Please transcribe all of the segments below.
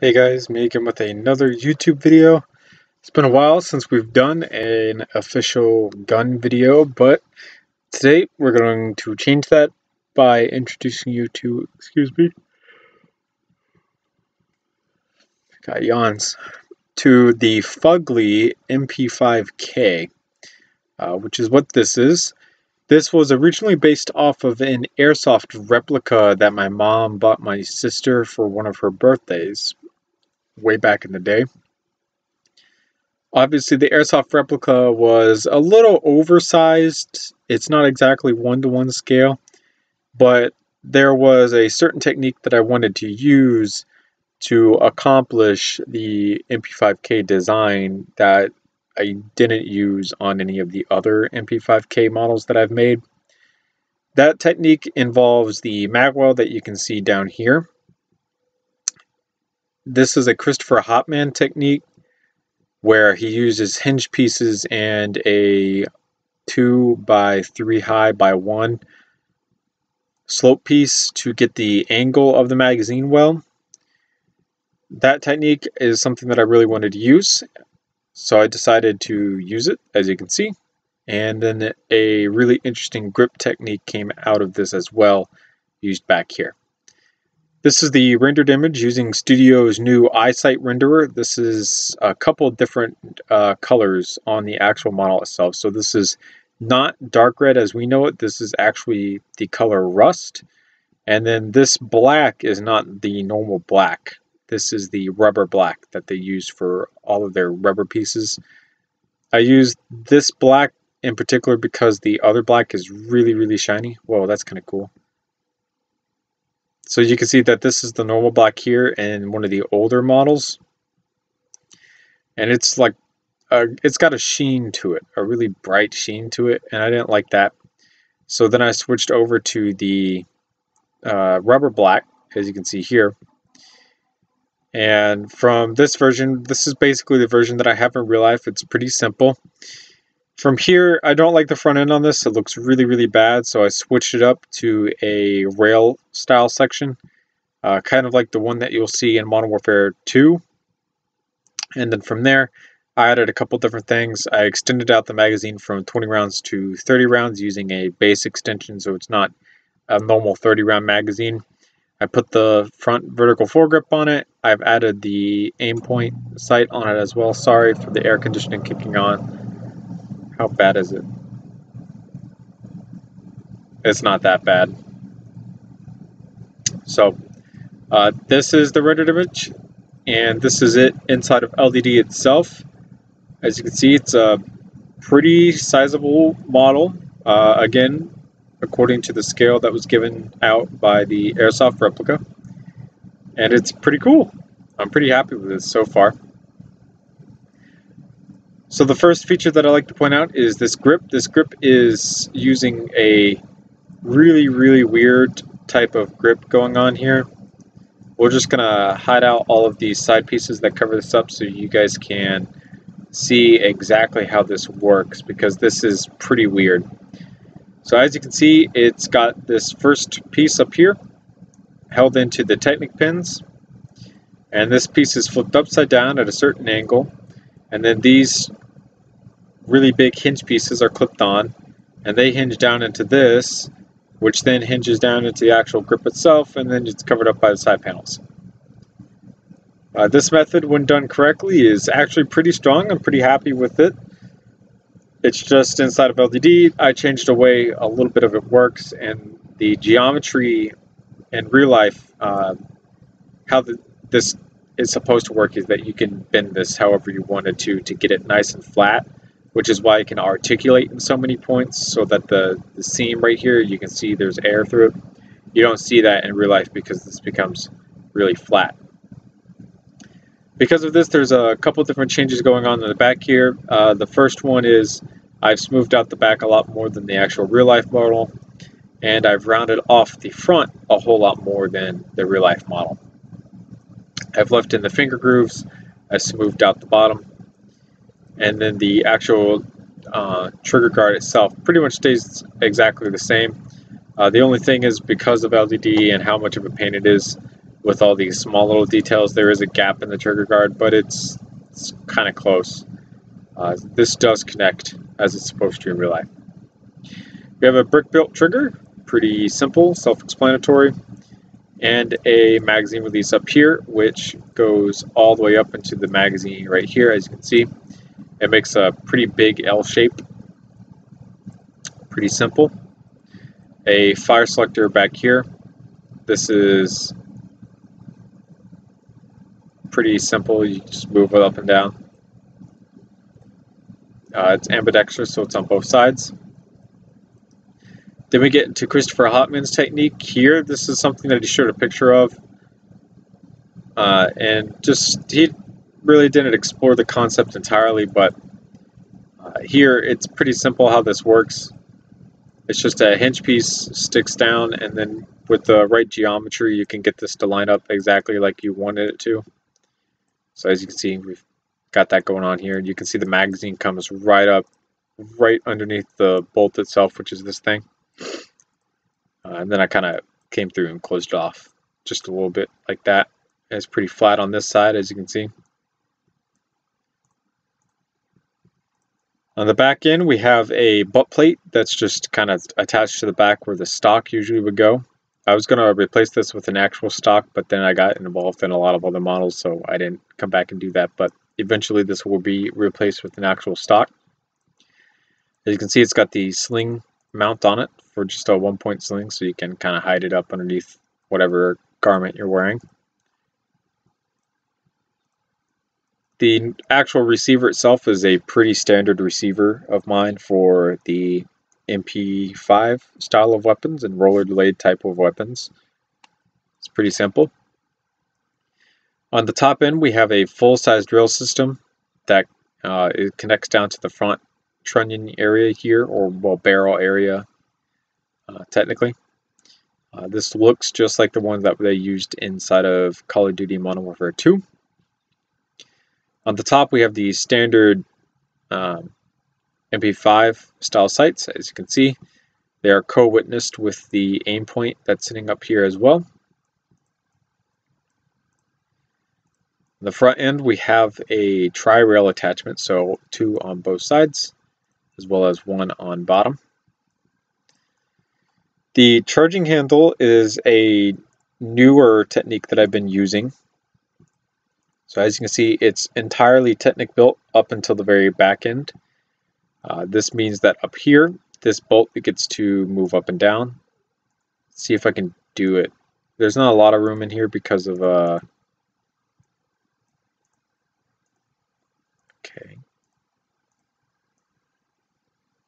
Hey guys, me again with another YouTube video. It's been a while since we've done an official gun video, but today we're going to change that by introducing you to, got yawns, to the FUgly MP5K, which is what this is. This was originally based off of an airsoft replica that my mom bought my sister for one of her birthdays way back in the day. Obviously, the airsoft replica was a little oversized. It's not exactly one-to-one scale, but there was a certain technique that I wanted to use to accomplish the MP5K design that I didn't use on any of the other MP5K models that I've made. That technique involves the magwell that you can see down here. This is a Christopher Hopman technique where he uses hinge pieces and a 2x3 high by 1 slope piece to get the angle of the magazine well. That technique is something that I really wanted to use, so I decided to use it, as you can see. And then a really interesting grip technique came out of this as well, used back here. This is the rendered image using Studio's new EyeSight renderer. This is a couple different colors on the actual model itself. So this is not dark red as we know it. This is actually the color rust. And then this black is not the normal black. This is the rubber black that they use for all of their rubber pieces. I used this black in particular because the other black is really, really shiny. Whoa, that's kind of cool. So you can see that this is the normal black here in one of the older models. And it's like, it's got a sheen to it, a really bright sheen to it, and I didn't like that. So then I switched over to the rubber black, as you can see here. And from this version, this is basically the version that I have in real life. It's pretty simple. From here, I don't like the front end on this. It looks really, really bad, so I switched it up to a rail style section, kind of like the one that you'll see in Modern Warfare 2. And then from there, I added a couple different things. I extended out the magazine from 20 rounds to 30 rounds using a base extension, so it's not a normal 30-round magazine. I put the front vertical foregrip on it. I've added the aim point sight on it as well. Sorry for the air conditioning kicking on. How bad is it? It's not that bad. So this is the rendered image, and this is it inside of LDD itself. As you can see, it's a pretty sizable model. Again, according to the scale that was given out by the airsoft replica, and it's pretty cool. I'm pretty happy with this so far. So the first feature that I like to point out is this grip. This grip is using a really, really weird type of grip going on here. We're just gonna hide out all of these side pieces that cover this up so you guys can see exactly how this works, because this is pretty weird. So as you can see, it's got this first piece up here held into the Technic pins, and this piece is flipped upside down at a certain angle, and then these really big hinge pieces are clipped on, and they hinge down into this, which then hinges down into the actual grip itself, and then it's covered up by the side panels. This method, when done correctly, is actually pretty strong. I'm pretty happy with it. It's just inside of LDD, I changed the way a little bit of it works, and the geometry in real life, how this is supposed to work is that you can bend this however you wanted to get it nice and flat, which is why it can articulate in so many points, so that the seam right here, you can see there's air through it. You don't see that in real life because this becomes really flat. Because of this, there's a couple different changes going on in the back here. The first one is I've smoothed out the back a lot more than the actual real life model, and I've rounded off the front a whole lot more than the real life model. I've left in the finger grooves, I smoothed out the bottom, and then the actual trigger guard itself pretty much stays exactly the same. The only thing is, because of LDD and how much of a pain it is, with all these small little details. There is a gap in the trigger guard, but it's kind of close. This does connect as it's supposed to in real life. We have a brick-built trigger, pretty simple, self-explanatory, and a magazine release up here, which goes all the way up into the magazine right here. As you can see, it makes a pretty big L shape. Pretty simple. A fire selector back here. This is pretty simple. You just move it up and down. It's ambidextrous, so it's on both sides. Then we get into Christopher Hopman's technique here. This is something that he showed a picture of. And just, he really didn't explore the concept entirely, but here it's pretty simple how this works. It's just a hinge piece sticks down, and then with the right geometry you can get this to line up exactly like you wanted it to. So as you can see, we've got that going on here. You can see the magazine comes right up, right underneath the bolt itself, which is this thing. And then I kind of came through and closed it off just a little bit like that. It's pretty flat on this side, as you can see. On the back end, we have a butt plate that's just kind of attached to the back where the stock usually would go. I was going to replace this with an actual stock, but then I got involved in a lot of other models, so I didn't come back and do that. But eventually this will be replaced with an actual stock. As you can see, it's got the sling mount on it for just a 1-point sling, so you can kind of hide it up underneath whatever garment you're wearing. The actual receiver itself is a pretty standard receiver of mine for the MP5 style of weapons and roller delayed type of weapons. It's pretty simple. On the top end, we have a full-size drill system that it connects down to the front trunnion area here, or well, barrel area technically. This looks just like the one that they used inside of Call of Duty Modern Warfare 2. On the top, we have the standard MP5 style sights. As you can see, they are co-witnessed with the aim point that's sitting up here as well. On the front end, we have a tri-rail attachment, so 2 on both sides, as well as 1 on bottom. The charging handle is a newer technique that I've been using. So as you can see, it's entirely Technic built up until the very back end. This means that up here, this bolt gets to move up and down. Let's see if I can do it. There's not a lot of room in here because of okay.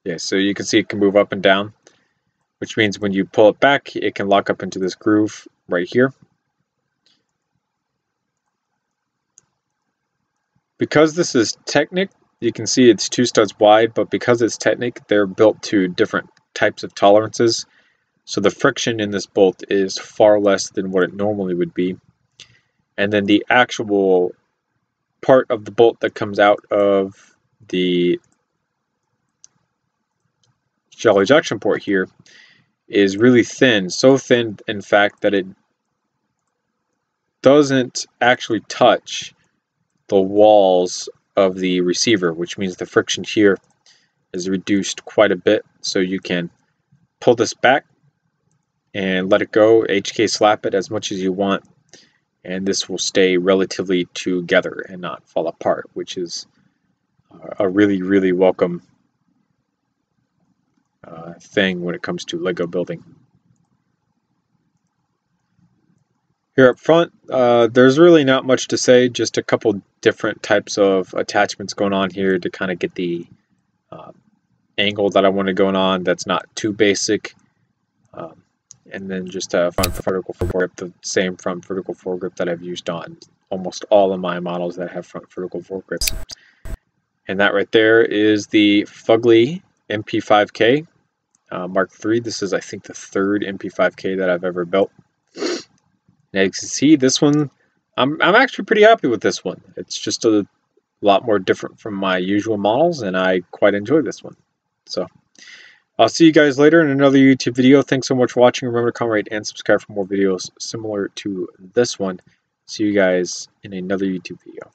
Yeah, so you can see it can move up and down, which means when you pull it back, it can lock up into this groove right here. Because this is Technic, you can see it's 2 studs wide, but because it's Technic, they're built to different types of tolerances. So the friction in this bolt is far less than what it normally would be. And then the actual part of the bolt that comes out of the shell ejection port here is really thin. So thin, in fact, that it doesn't actually touch the walls of the receiver, which means the friction here is reduced quite a bit. So you can pull this back and let it go, HK slap it as much as you want, and this will stay relatively together and not fall apart, which is a really, really welcome thing when it comes to Lego building. Here up front, there's really not much to say, just a couple different types of attachments going on here to kind of get the angle that I want to go on that's not too basic. And then just a front vertical foregrip, the same front vertical foregrip that I've used on almost all of my models that have front vertical foregrips. And that right there is the FUgly MP5K Mark III. This is, I think, the 3rd MP5K that I've ever built. Now you can see this one, I'm actually pretty happy with this one. It's just a lot more different from my usual models, and I quite enjoy this one. So I'll see you guys later in another YouTube video. Thanks so much for watching. Remember to comment, rate, and subscribe for more videos similar to this one. See you guys in another YouTube video.